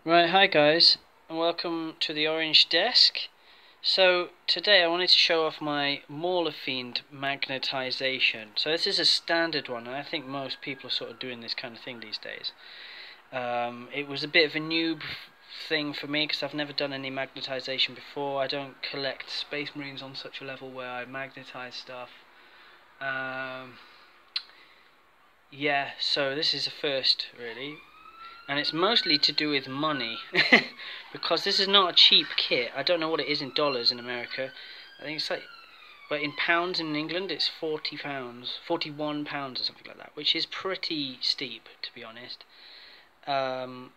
Right, hi guys, and welcome to the Orange Desk. So today I wanted to show off my Mauler Fiend magnetization. So this is a standard one, and I think most people are sort of doing this kind of thing these days. It was a bit of a new thing for me because I've never done any magnetization before. I don't collect Space Marines on such a level where I magnetize stuff. Yeah, so this is the first really. And it's mostly to do with money because this is not a cheap kit. I don't know what it is in dollars in America. I think it's like, but in pounds in England it's £40, £41 or something like that, which is pretty steep to be honest. But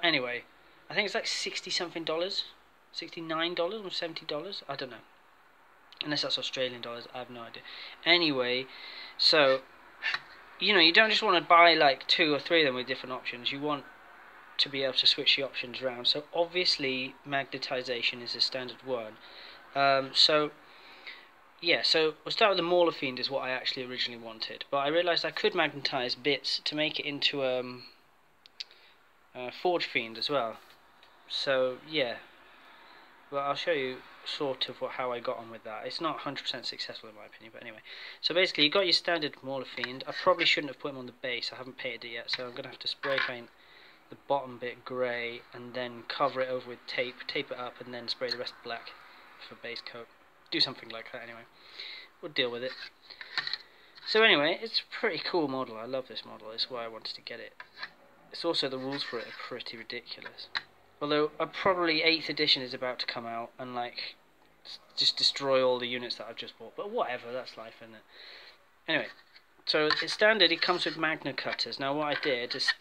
anyway, I think it's like 60 something dollars, $69 or $70, I don't know, unless that's Australian dollars, I have no idea. Anyway, so you know, you don't just want to buy like 2 or 3 of them with different options. You want to be able to switch the options around. So obviously magnetization is a standard one. So we'll start with the Mauler Fiend is what I actually originally wanted. But I realised I could magnetize bits to make it into a Forge Fiend as well. So yeah, well I'll show you sort of how I got on with that. It's not 100% successful in my opinion, but anyway. So basically you got your standard Mauler Fiend. I probably shouldn't have put him on the base. I haven't painted it yet, so I'm going to have to spray paint the bottom bit grey and then cover it over with tape it up, and then spray the rest black for base coat. Do something like that anyway. We'll deal with it. So anyway, it's a pretty cool model. I love this model. It's why I wanted to get it. It's also the rules for it are pretty ridiculous. Although probably 8th edition is about to come out and like just destroy all the units that I've just bought. But whatever, that's life, isn't it? Anyway, so it's standard. It comes with magnet cutters. Now what I did is,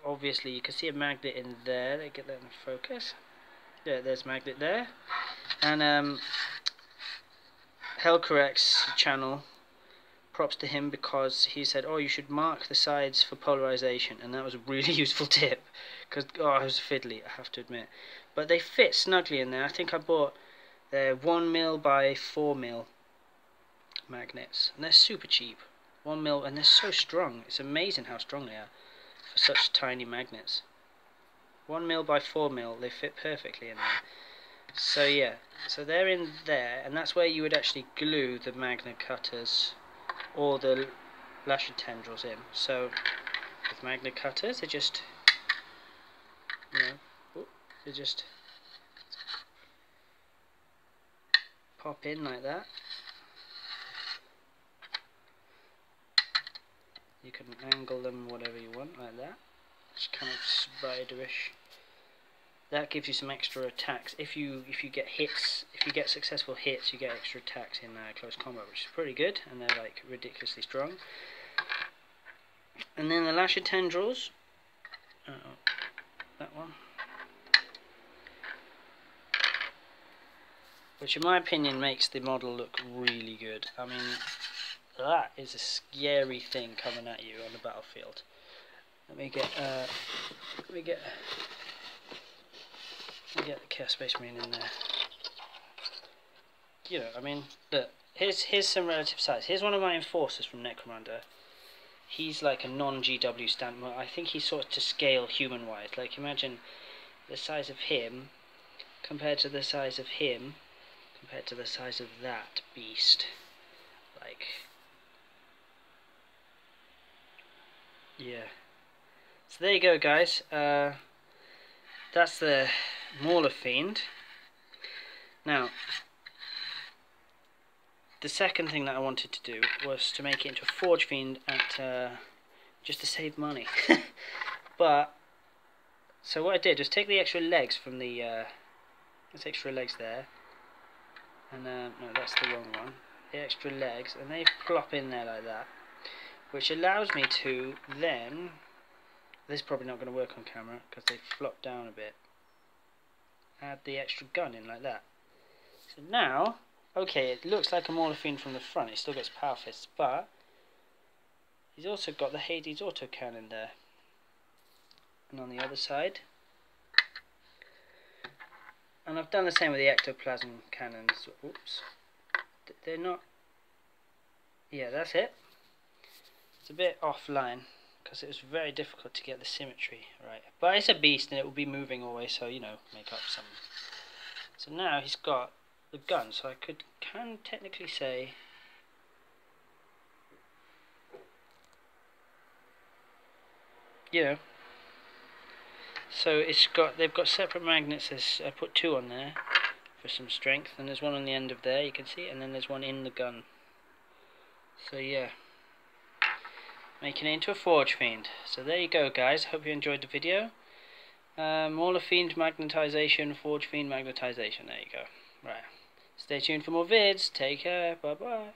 obviously you can see a magnet in there. Let me get that in focus. Yeah, there's a magnet there. And Hellcorrect's channel, props to him because he said, oh, you should mark the sides for polarization, and that was a really useful tip because it was fiddly, I have to admit, but they fit snugly in there. I think I bought 1mm by 4mm magnets, and they're super cheap. 1mm, and they're so strong. It's amazing how strong they are for such tiny magnets. 1mm by 4mm, they fit perfectly in there. So yeah, so they're in there, and that's where you would actually glue the magnet cutters or the lasher tendrils in. So with magnet cutters, they just, they just pop in like that. You can angle them whatever you want like that. It's kind of spiderish. That gives you some extra attacks. If you get hits, if you get successful hits, you get extra attacks in close combat, which is pretty good, and they're like ridiculously strong. And then the lasher tendrils, that one, which in my opinion makes the model look really good. I mean, that is a scary thing coming at you on the battlefield. Let me get the Chaos Space Marine in there. You know, I mean, look, here's some relative size. Here's one of my enforcers from Necromunda. He's like a non-GW stand. I think he's sort of to scale human-wise. Like, imagine the size of him compared to the size of him compared to the size of that beast. Like, yeah. So there you go, guys. That's the Mauler Fiend. Now, the second thing that I wanted to do was to make it into a Forge Fiend just to save money. But so what I did was take the extra legs from the there's extra legs there, and no, that's the wrong one. The extra legs, and they plop in there like that, which allows me to then, this is probably not going to work on camera because they flop down a bit, add the extra gun in like that. So now, okay, it looks like a Mauler Fiend from the front. It still got power fists, but he's also got the Hades autocannon there. And on the other side, and I've done the same with the ectoplasm cannons. Oops, they're not. Yeah, that's it. It's a bit offline because it was very difficult to get the symmetry right. But it's a beast and it will be moving always, so you know, make up some. So now he's got the gun, so I can technically say you know. So they've got separate magnets. I put 2 on there for some strength, and there's one on the end of there, you can see, and then there's one in the gun. So yeah, making it into a Forge Fiend. So there you go, guys. Hope you enjoyed the video. Mauler Fiend magnetization, Forge Fiend magnetization. There you go. Right. Stay tuned for more vids. Take care. Bye bye.